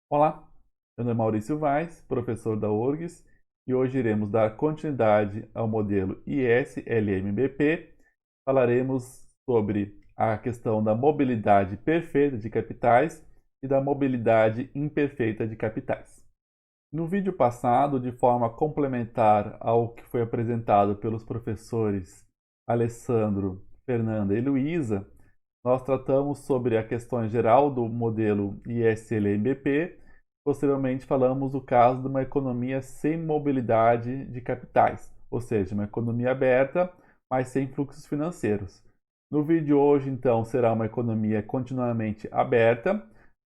Olá, meu nome é Maurício Vaz, professor da URGS, e hoje iremos dar continuidade ao modelo IS-LMBP. Falaremos sobre a questão da mobilidade perfeita de capitais e da mobilidade imperfeita de capitais. No vídeo passado, de forma complementar ao que foi apresentado pelos professores Alessandro, Fernanda e Luísa, nós tratamos sobre a questão geral do modelo ISLMBP. Posteriormente, falamos do caso de uma economia sem mobilidade de capitais, ou seja, uma economia aberta, mas sem fluxos financeiros. No vídeo de hoje, então, será uma economia continuamente aberta,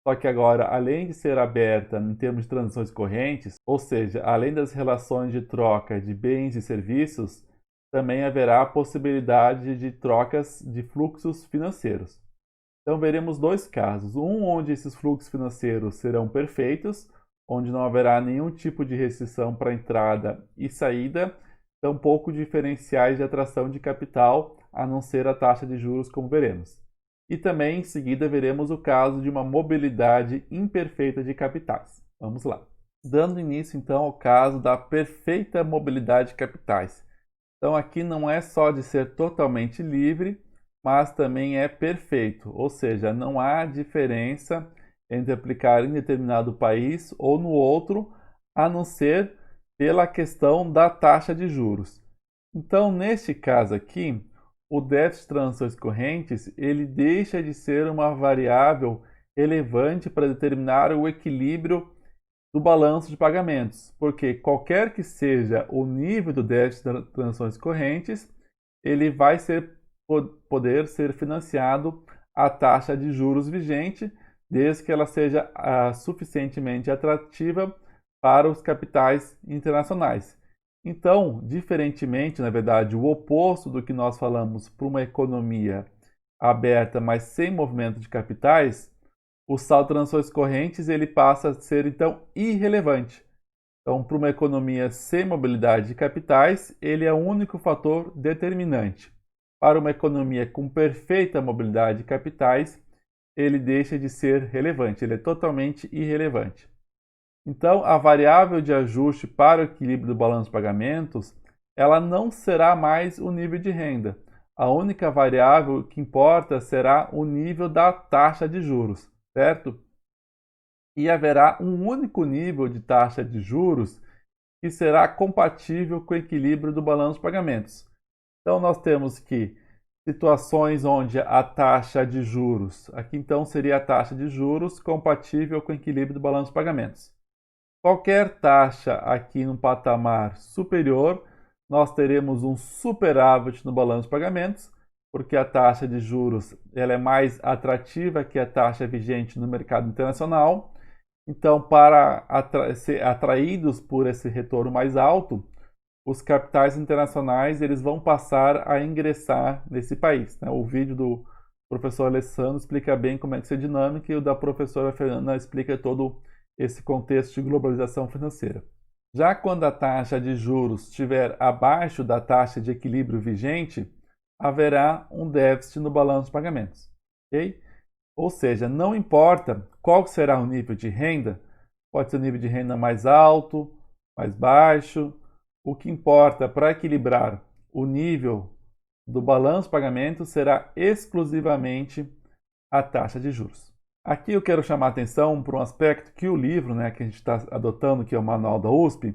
só que agora, além de ser aberta em termos de transações correntes, ou seja, além das relações de troca de bens e serviços, também haverá a possibilidade de trocas de fluxos financeiros. Então, veremos dois casos. Um onde esses fluxos financeiros serão perfeitos, onde não haverá nenhum tipo de restrição para entrada e saída, tampouco diferenciais de atração de capital, a não ser a taxa de juros, como veremos. E também, em seguida, veremos o caso de uma mobilidade imperfeita de capitais. Vamos lá. Dando início, então, ao caso da perfeita mobilidade de capitais. Então, aqui não é só de ser totalmente livre, mas também é perfeito, ou seja, não há diferença entre aplicar em determinado país ou no outro, a não ser pela questão da taxa de juros. Então, neste caso aqui, o déficit de transações correntes, ele deixa de ser uma variável relevante para determinar o equilíbrio do balanço de pagamentos, porque qualquer que seja o nível do déficit de transações correntes, ele vai poder ser financiado à taxa de juros vigente, desde que ela seja suficientemente atrativa para os capitais internacionais. Então, diferentemente, na verdade, o oposto do que nós falamos para uma economia aberta, mas sem movimento de capitais, o saldo de transações correntes ele passa a ser, então, irrelevante. Então, para uma economia sem mobilidade de capitais, ele é o único fator determinante. Para uma economia com perfeita mobilidade de capitais, ele deixa de ser relevante, ele é totalmente irrelevante. Então, a variável de ajuste para o equilíbrio do balanço de pagamentos, ela não será mais o nível de renda. A única variável que importa será o nível da taxa de juros, certo? E haverá um único nível de taxa de juros que será compatível com o equilíbrio do balanço de pagamentos. Então, nós temos que situações onde a taxa de juros, aqui então seria a taxa de juros compatível com o equilíbrio do balanço de pagamentos. Qualquer taxa aqui no patamar superior, nós teremos um superávit no balanço de pagamentos, porque a taxa de juros ela é mais atrativa que a taxa vigente no mercado internacional. Então, para ser atraídos por esse retorno mais alto, os capitais internacionais eles vão passar a ingressar nesse país, né? O vídeo do professor Alessandro explica bem como é que isso é dinâmico e o da professora Fernanda explica todo esse contexto de globalização financeira. Já quando a taxa de juros estiver abaixo da taxa de equilíbrio vigente, haverá um déficit no balanço de pagamentos. Okay? Ou seja, não importa qual será o nível de renda, pode ser o nível de renda mais alto, mais baixo, o que importa para equilibrar o nível do balanço de pagamento será exclusivamente a taxa de juros. Aqui eu quero chamar a atenção para um aspecto que o livro, que a gente está adotando, que é o Manual da USP,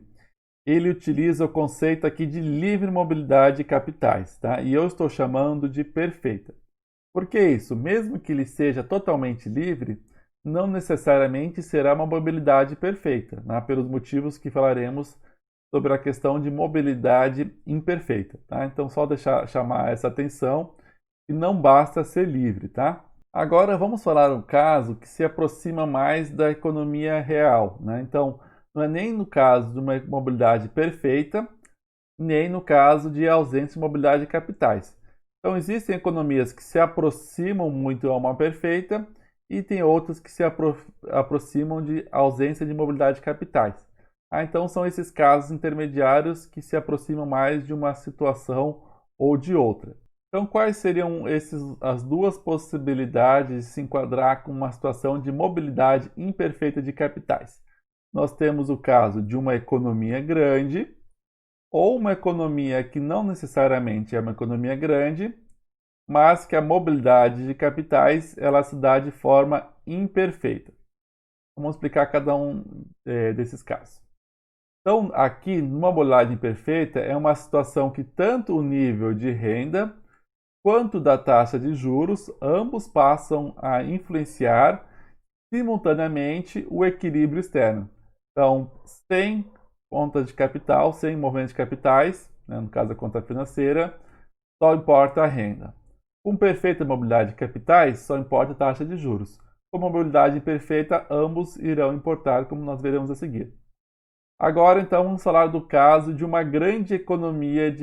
ele utiliza o conceito aqui de livre mobilidade de capitais, tá? E eu estou chamando de perfeita. Por que isso? Mesmo que ele seja totalmente livre, não necessariamente será uma mobilidade perfeita, né? Pelos motivos que falaremos sobre a questão de mobilidade imperfeita. Tá? Então, só chamar essa atenção que não basta ser livre. Tá? Agora, vamos falar um caso que se aproxima mais da economia real. Né? Então, não é nem no caso de uma mobilidade perfeita, nem no caso de ausência de mobilidade de capitais. Então, existem economias que se aproximam muito a uma perfeita e tem outras que se aproximam de ausência de mobilidade de capitais. Então, são esses casos intermediários que se aproximam mais de uma situação ou de outra. Então, quais seriam as duas possibilidades de se enquadrar com uma situação de mobilidade imperfeita de capitais? Nós temos o caso de uma economia grande ou uma economia que não necessariamente é uma economia grande, mas que a mobilidade de capitais ela se dá de forma imperfeita. Vamos explicar cada um desses casos. Então, aqui, numa mobilidade imperfeita, é uma situação que tanto o nível de renda quanto da taxa de juros, ambos passam a influenciar simultaneamente o equilíbrio externo. Então, sem conta de capital, sem movimento de capitais, né, no caso a conta financeira, só importa a renda. Com perfeita mobilidade de capitais, só importa a taxa de juros. Com mobilidade imperfeita, ambos irão importar, como nós veremos a seguir. Agora, então, vamos falar do caso de uma grande economia,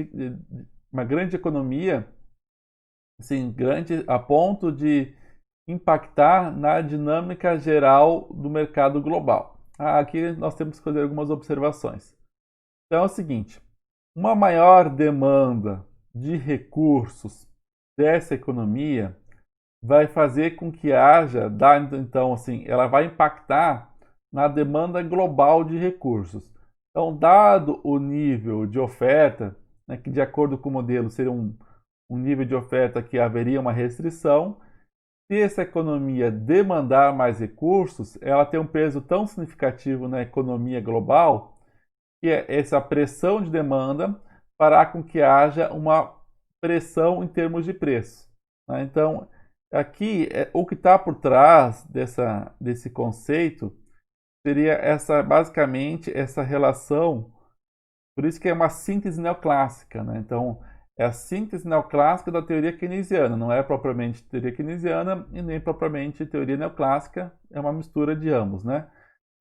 assim, grande a ponto de impactar na dinâmica geral do mercado global. Aqui nós temos que fazer algumas observações. Então é o seguinte: uma maior demanda de recursos dessa economia vai fazer com que haja, então assim, ela vai impactar na demanda global de recursos. Então, dado o nível de oferta, né, que de acordo com o modelo seria um nível de oferta que haveria uma restrição, se essa economia demandar mais recursos, ela tem um peso tão significativo na economia global que essa pressão de demanda fará com que haja uma pressão em termos de preço, né? Então, aqui, o que está por trás desse conceito seria basicamente essa relação, por isso que é uma síntese neoclássica, né? Então, é a síntese neoclássica da teoria keynesiana, não é propriamente teoria keynesiana e nem propriamente teoria neoclássica, é uma mistura de ambos, né?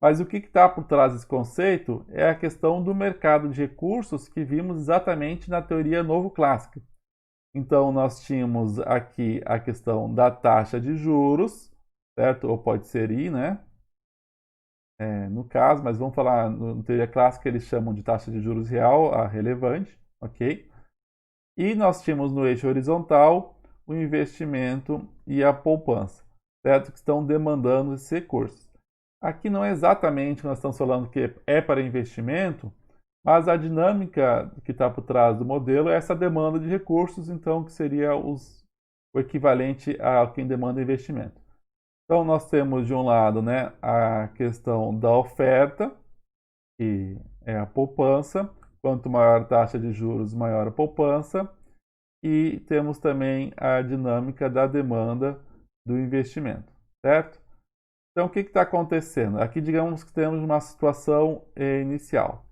Mas o que está por trás desse conceito é a questão do mercado de recursos que vimos exatamente na teoria novo clássica. Então, nós tínhamos aqui a questão da taxa de juros, certo? Ou pode ser I, né? No caso, mas vamos falar, na teoria clássica eles chamam de taxa de juros real, a relevante, ok? E nós tínhamos no eixo horizontal o investimento e a poupança, certo? Que estão demandando esses recursos. Aqui não é exatamente o que nós estamos falando que é para investimento, mas a dinâmica que está por trás do modelo é essa demanda de recursos, então, que seria o equivalente a quem demanda investimento. Então, nós temos de um lado, né, a questão da oferta, que é a poupança. Quanto maior a taxa de juros, maior a poupança. E temos também a dinâmica da demanda do investimento, certo? Então, o que está acontecendo? Aqui, digamos que temos uma situação inicial.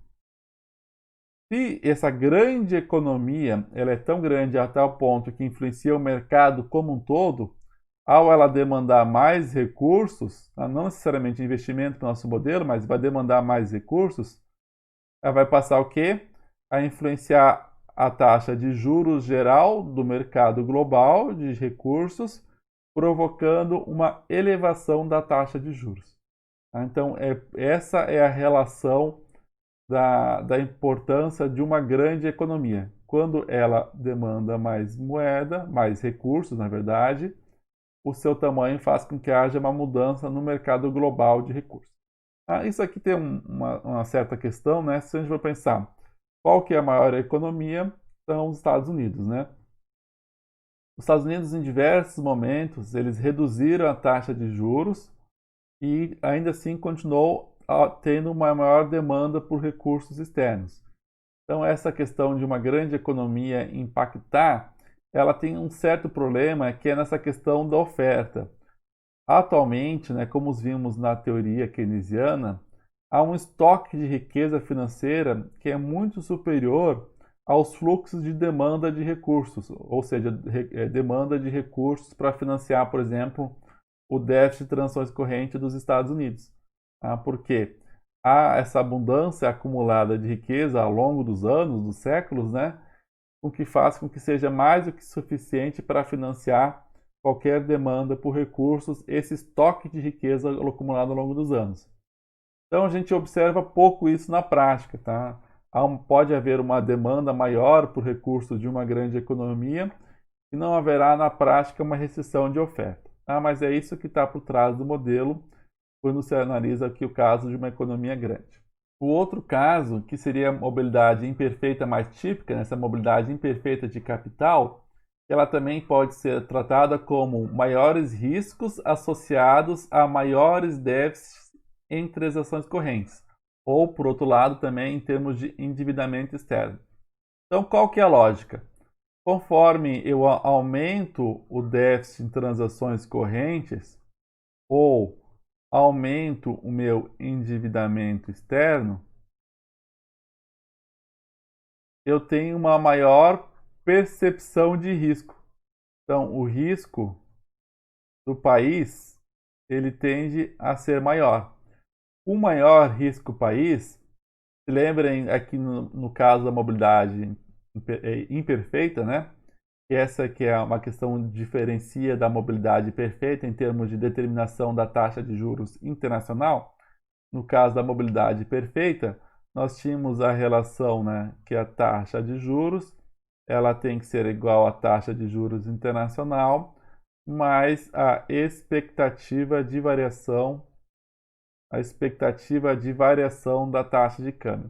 Se essa grande economia ela é tão grande a tal ponto que influencia o mercado como um todo, ao ela demandar mais recursos, não necessariamente investimento para o nosso modelo, mas vai demandar mais recursos, ela vai passar o quê? A influenciar a taxa de juros geral do mercado global de recursos, provocando uma elevação da taxa de juros. Então, essa é a relação da importância de uma grande economia. Quando ela demanda mais moeda, mais recursos, na verdade, o seu tamanho faz com que haja uma mudança no mercado global de recursos. Isso aqui tem uma certa questão, né? Se a gente for pensar, qual que é a maior economia? São os Estados Unidos, né? Os Estados Unidos, em diversos momentos, eles reduziram a taxa de juros e ainda assim continuou tendo uma maior demanda por recursos externos. Então, essa questão de uma grande economia impactar, ela tem um certo problema que é nessa questão da oferta. Atualmente, né, como vimos na teoria keynesiana, há um estoque de riqueza financeira que é muito superior aos fluxos de demanda de recursos, ou seja, demanda de recursos para financiar, por exemplo, o déficit de transações correntes dos Estados Unidos. Porque há essa abundância acumulada de riqueza ao longo dos anos, dos séculos, né, o que faz com que seja mais do que suficiente para financiar qualquer demanda por recursos, esse estoque de riqueza acumulado ao longo dos anos. Então a gente observa pouco isso na prática, tá? Pode haver uma demanda maior por recursos de uma grande economia e não haverá na prática uma restrição de oferta. Mas é isso que está por trás do modelo quando se analisa aqui o caso de uma economia grande. O outro caso, que seria a mobilidade imperfeita mais típica, essa mobilidade imperfeita de capital, ela também pode ser tratada como maiores riscos associados a maiores déficits em transações correntes, ou, por outro lado, também em termos de endividamento externo. Então, qual que é a lógica? Conforme eu aumento o déficit em transações correntes, ou aumento o meu endividamento externo, eu tenho uma maior percepção de risco. Então, o risco do país, ele tende a ser maior. O maior risco país, se lembrem aqui no caso da mobilidade imperfeita, né? Essa que é uma questão que diferencia da mobilidade perfeita em termos de determinação da taxa de juros internacional. No caso da mobilidade perfeita, nós tínhamos a relação, né, que a taxa de juros ela tem que ser igual à taxa de juros internacional mais a expectativa de variação da taxa de câmbio.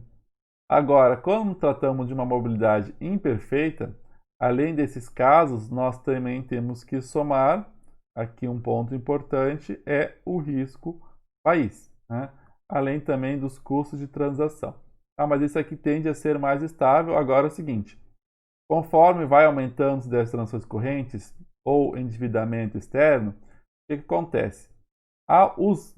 Agora, quando tratamos de uma mobilidade imperfeita, além desses casos, nós também temos que somar, aqui um ponto importante, é o risco país, né? Além também dos custos de transação. Mas isso aqui tende a ser mais estável. Agora é o seguinte, conforme vai aumentando as transações correntes ou endividamento externo, o que acontece? Os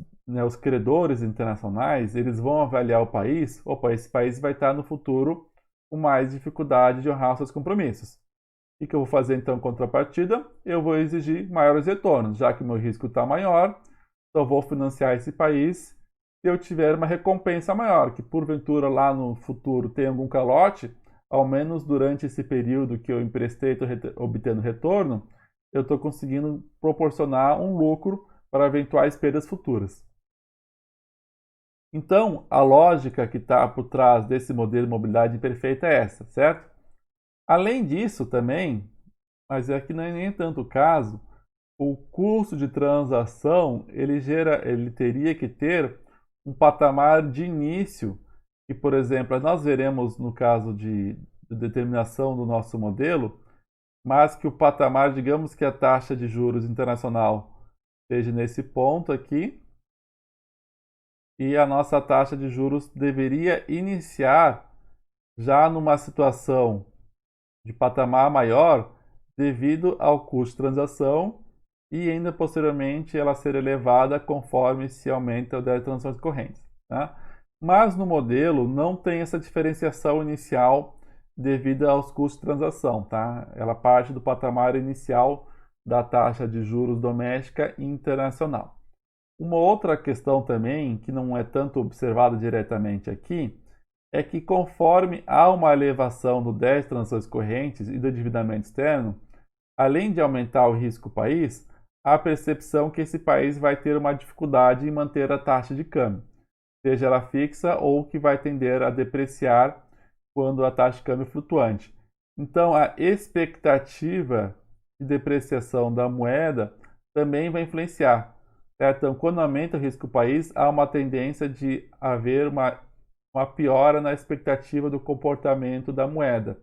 credores internacionais, eles vão avaliar o país, esse país vai estar no futuro com mais dificuldade de honrar seus compromissos. O que eu vou fazer então em contrapartida? Eu vou exigir maiores retornos, já que meu risco está maior, então eu vou financiar esse país se eu tiver uma recompensa maior, que porventura lá no futuro tem algum calote, ao menos durante esse período que eu emprestei, estou obtendo retorno, eu estou conseguindo proporcionar um lucro para eventuais perdas futuras. Então, a lógica que está por trás desse modelo de mobilidade perfeita é essa, certo? Além disso também, mas aqui não é nem tanto o caso, o custo de transação ele teria que ter um patamar de início, que, por exemplo, nós veremos no caso de determinação do nosso modelo, mas que o patamar, digamos que a taxa de juros internacional esteja nesse ponto aqui, e a nossa taxa de juros deveria iniciar já numa situação de patamar maior devido ao custo de transação e ainda posteriormente ela ser elevada conforme se aumenta o das transações correntes. Tá? Mas no modelo não tem essa diferenciação inicial devido aos custos de transação. Tá? Ela parte do patamar inicial da taxa de juros doméstica e internacional. Uma outra questão também, que não é tanto observada diretamente aqui, é que conforme há uma elevação do déficit de transações correntes e do endividamento externo, além de aumentar o risco país, há a percepção que esse país vai ter uma dificuldade em manter a taxa de câmbio, seja ela fixa ou que vai tender a depreciar quando a taxa de câmbio é flutuante. Então, a expectativa de depreciação da moeda também vai influenciar. Então, quando aumenta o risco do país, há uma tendência de haver uma piora na expectativa do comportamento da moeda,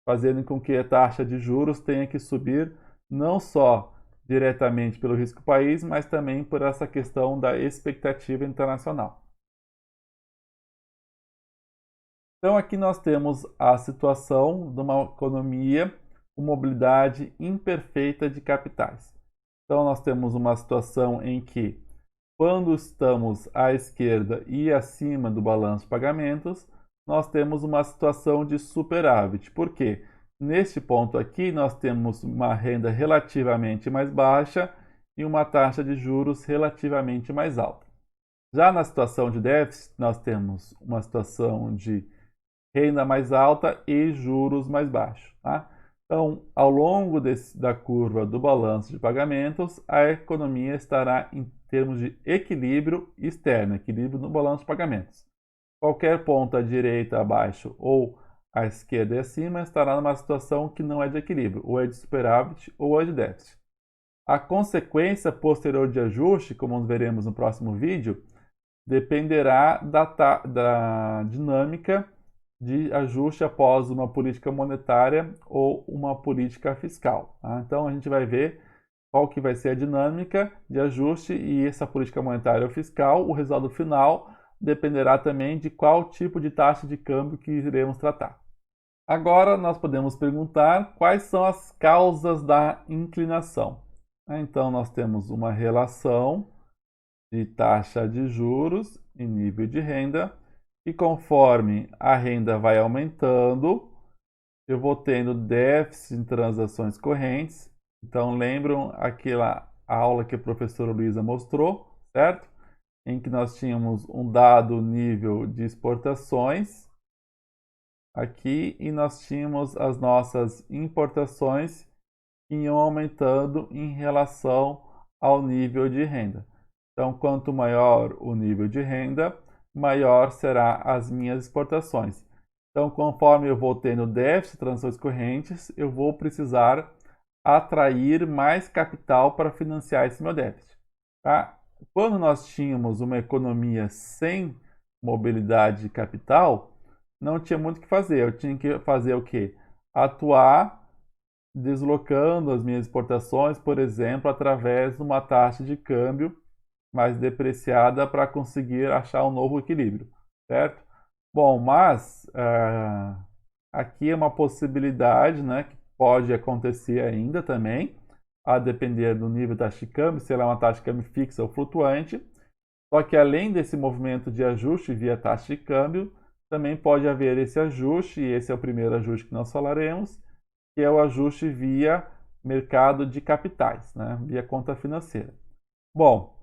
fazendo com que a taxa de juros tenha que subir não só diretamente pelo risco do país, mas também por essa questão da expectativa internacional. Então, aqui nós temos a situação de uma economia com mobilidade imperfeita de capitais. Então, nós temos uma situação em que, quando estamos à esquerda e acima do balanço de pagamentos, nós temos uma situação de superávit. Por quê? Neste ponto aqui, nós temos uma renda relativamente mais baixa e uma taxa de juros relativamente mais alta. Já na situação de déficit, nós temos uma situação de renda mais alta e juros mais baixos. Tá? Então, ao longo da curva do balanço de pagamentos, a economia estará em termos de equilíbrio externo, equilíbrio no balanço de pagamentos. Qualquer ponto à direita, abaixo ou à esquerda e acima, estará numa situação que não é de equilíbrio, ou é de superávit ou é de déficit. A consequência posterior de ajuste, como veremos no próximo vídeo, dependerá da dinâmica de ajuste após uma política monetária ou uma política fiscal. Tá? Então a gente vai ver qual que vai ser a dinâmica de ajuste e essa política monetária ou fiscal, o resultado final dependerá também de qual tipo de taxa de câmbio que iremos tratar. Agora nós podemos perguntar quais são as causas da inclinação. Então nós temos uma relação de taxa de juros e nível de renda, e conforme a renda vai aumentando, eu vou tendo déficit em transações correntes. Então, lembram aquela aula que a professora Luísa mostrou, certo? Em que nós tínhamos um dado nível de exportações aqui e nós tínhamos as nossas importações que iam aumentando em relação ao nível de renda. Então, quanto maior o nível de renda, maior será as minhas exportações. Então, conforme eu vou tendo déficit de transações correntes, eu vou precisar atrair mais capital para financiar esse meu déficit. Tá? Quando nós tínhamos uma economia sem mobilidade de capital, não tinha muito o que fazer. Eu tinha que fazer o quê? Atuar deslocando as minhas exportações, por exemplo, através de uma taxa de câmbio mais depreciada para conseguir achar um novo equilíbrio, certo? Bom, mas aqui é uma possibilidade, né, que pode acontecer ainda também, a depender do nível da taxa de câmbio, se ela é uma taxa de câmbio fixa ou flutuante. Só que além desse movimento de ajuste via taxa de câmbio, também pode haver esse ajuste, e esse é o primeiro ajuste que nós falaremos, que é o ajuste via mercado de capitais, né, via conta financeira. Bom,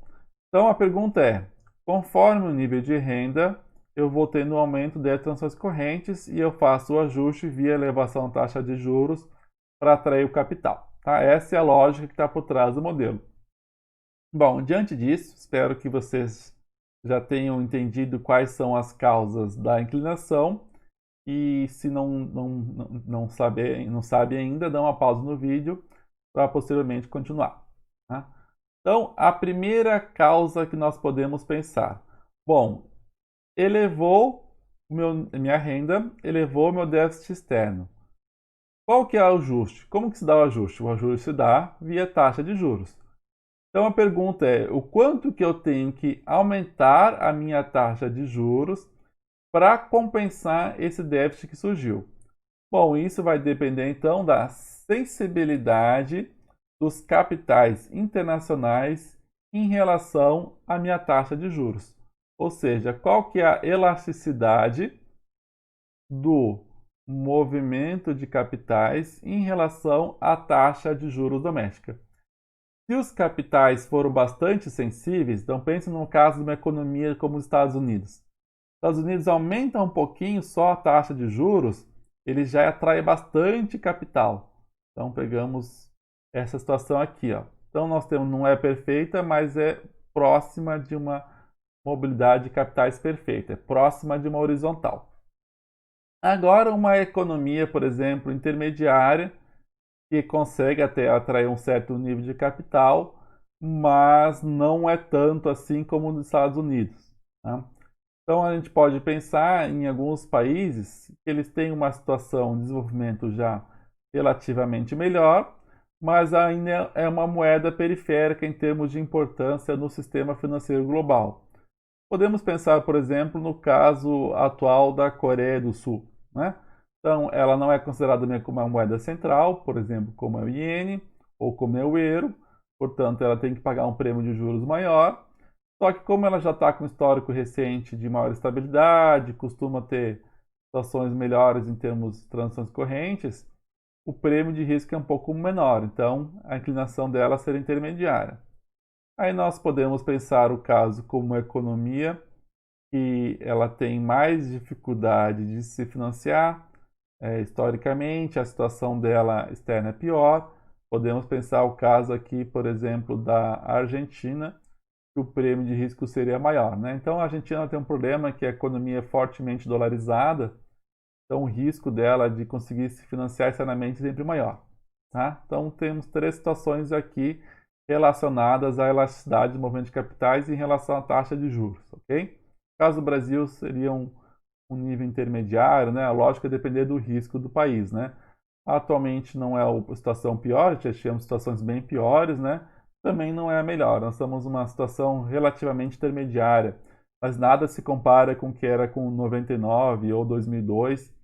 então a pergunta é, conforme o nível de renda, eu vou tendo um aumento de transações correntes e eu faço o ajuste via elevação da taxa de juros para atrair o capital. Tá? Essa é a lógica que está por trás do modelo. Bom, diante disso, espero que vocês já tenham entendido quais são as causas da inclinação e se não sabe ainda, dá uma pausa no vídeo para posteriormente continuar. Tá? Então, a primeira causa que nós podemos pensar. Bom, elevou minha renda, elevou meu déficit externo. Qual que é o ajuste? Como que se dá o ajuste? O ajuste se dá via taxa de juros. Então a pergunta é, o quanto que eu tenho que aumentar a minha taxa de juros para compensar esse déficit que surgiu? Bom, isso vai depender então da sensibilidade dos capitais internacionais em relação à minha taxa de juros. Ou seja, qual que é a elasticidade do movimento de capitais em relação à taxa de juros doméstica. Se os capitais foram bastante sensíveis, então pense no caso de uma economia como os Estados Unidos. Os Estados Unidos aumenta um pouquinho só a taxa de juros, ele já atrai bastante capital. Então pegamos essa situação aqui, ó. Então nós temos, não é perfeita, mas é próxima de uma mobilidade de capitais perfeita, é próxima de uma horizontal. Agora uma economia, por exemplo, intermediária, que consegue até atrair um certo nível de capital, mas não é tanto assim como nos Estados Unidos. Tá? Então a gente pode pensar em alguns países que eles têm uma situação de desenvolvimento já relativamente melhor, mas ainda é uma moeda periférica em termos de importância no sistema financeiro global. Podemos pensar, por exemplo, no caso atual da Coreia do Sul, né? Então, ela não é considerada como uma moeda central, por exemplo, como é o iene ou como é o euro, portanto, ela tem que pagar um prêmio de juros maior. Só que como ela já está com um histórico recente de maior estabilidade, costuma ter situações melhores em termos de transações correntes, o prêmio de risco é um pouco menor, então a inclinação dela será intermediária. Aí nós podemos pensar o caso como uma economia que ela tem mais dificuldade de se financiar, historicamente a situação dela externa é pior. Podemos pensar o caso aqui, por exemplo, da Argentina, que o prêmio de risco seria maior, né? Então a Argentina tem um problema que a economia é fortemente dolarizada então o risco dela de conseguir se financiar externamente é sempre maior. Tá? Então temos três situações aqui relacionadas à elasticidade do movimento de capitais em relação à taxa de juros. Ok? No caso do Brasil seria um nível intermediário, né? Lógico, depender do risco do país, né? Atualmente não é a situação pior, já tivemos situações bem piores, né? Também não é a melhor. Nós estamos numa situação relativamente intermediária, mas nada se compara com o que era com 99 ou 2002,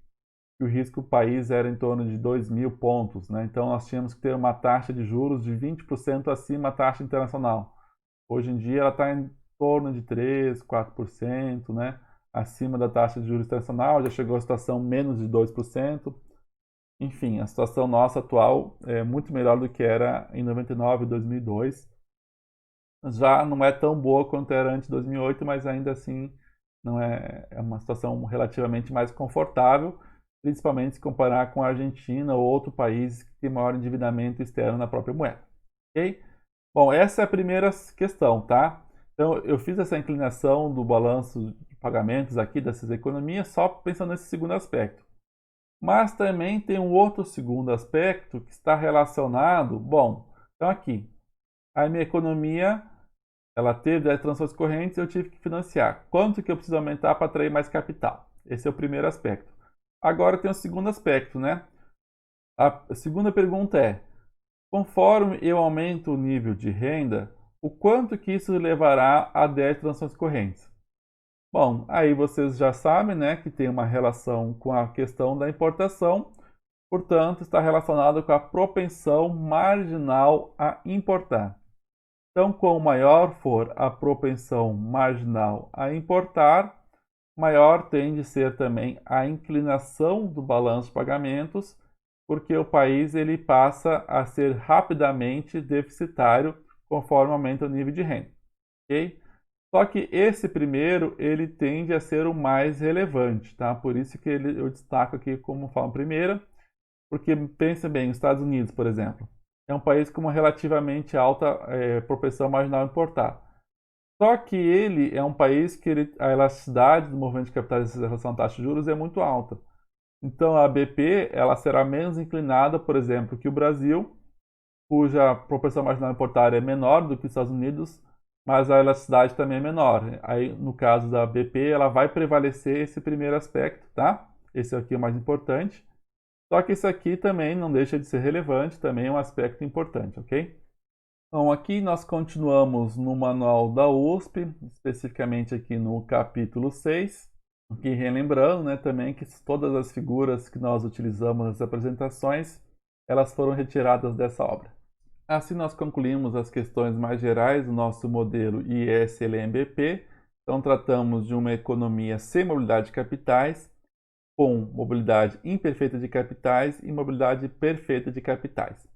que o risco do país era em torno de 2.000 pontos, né? Então nós tínhamos que ter uma taxa de juros de 20% acima da taxa internacional. Hoje em dia ela está em torno de 3, 4%, né? Acima da taxa de juros internacional, já chegou a situação menos de 2%. Enfim, a situação nossa atual é muito melhor do que era em 99 e 2002. Já não é tão boa quanto era antes de 2008, mas ainda assim não é uma situação relativamente mais confortável, principalmente se comparar com a Argentina ou outro país que tem maior endividamento externo na própria moeda. Ok? Bom, essa é a primeira questão, tá? Então, eu fiz essa inclinação do balanço de pagamentos aqui dessas economias só pensando nesse segundo aspecto. Mas também tem um outro segundo aspecto que está relacionado, bom, então aqui, a minha economia, ela teve 10 transações correntes e eu tive que financiar. Quanto que eu preciso aumentar para atrair mais capital? Esse é o primeiro aspecto. Agora tem o segundo aspecto, né? A segunda pergunta é, conforme eu aumento o nível de renda, o quanto que isso levará a 10 transações correntes? Bom, aí vocês já sabem, né, que tem uma relação com a questão da importação, portanto, está relacionado com a propensão marginal a importar. Então, quanto maior for a propensão marginal a importar, maior tende a ser também a inclinação do balanço de pagamentos, porque o país ele passa a ser rapidamente deficitário conforme aumenta o nível de renda. Ok? Só que esse primeiro ele tende a ser o mais relevante, tá? Por isso que eu destaco aqui como forma primeira, porque pensa bem, os Estados Unidos, por exemplo, é um país com uma relativamente alta propensão marginal a importar. Só que ele é um país que a elasticidade do movimento de capitais em relação à taxa de juros é muito alta. Então a BP ela será menos inclinada, por exemplo, que o Brasil, cuja propensão marginal a importar é menor do que os Estados Unidos, mas a elasticidade também é menor. Aí, no caso da BP, ela vai prevalecer esse primeiro aspecto, tá? Esse aqui é o mais importante. Só que isso aqui também não deixa de ser relevante, também é um aspecto importante, ok? Então, aqui nós continuamos no manual da USP, especificamente aqui no capítulo 6, aqui relembrando, né, também que todas as figuras que nós utilizamos nas apresentações, elas foram retiradas dessa obra. Assim nós concluímos as questões mais gerais do nosso modelo ISLMBP. Então tratamos de uma economia sem mobilidade de capitais, com mobilidade imperfeita de capitais e mobilidade perfeita de capitais.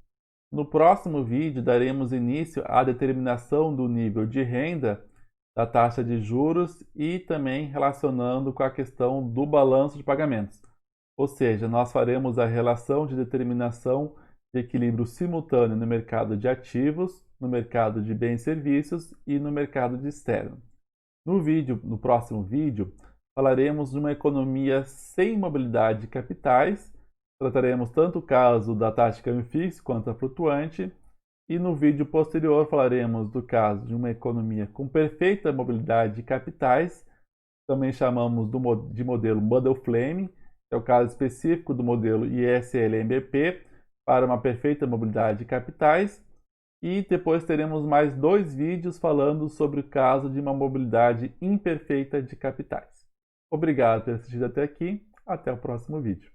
No próximo vídeo daremos início à determinação do nível de renda, da taxa de juros e também relacionando com a questão do balanço de pagamentos. Ou seja, nós faremos a relação de determinação de equilíbrio simultâneo no mercado de ativos, no mercado de bens e serviços e no mercado de externo. No próximo vídeo, falaremos de uma economia sem mobilidade de capitais, trataremos tanto o caso da taxa de câmbio fixo quanto a flutuante, e no vídeo posterior falaremos do caso de uma economia com perfeita mobilidade de capitais, também chamamos de modelo Muddle Flame, que é o caso específico do modelo ISLMBP, para uma perfeita mobilidade de capitais, e depois teremos mais 2 vídeos falando sobre o caso de uma mobilidade imperfeita de capitais. Obrigado por ter assistido até aqui, até o próximo vídeo.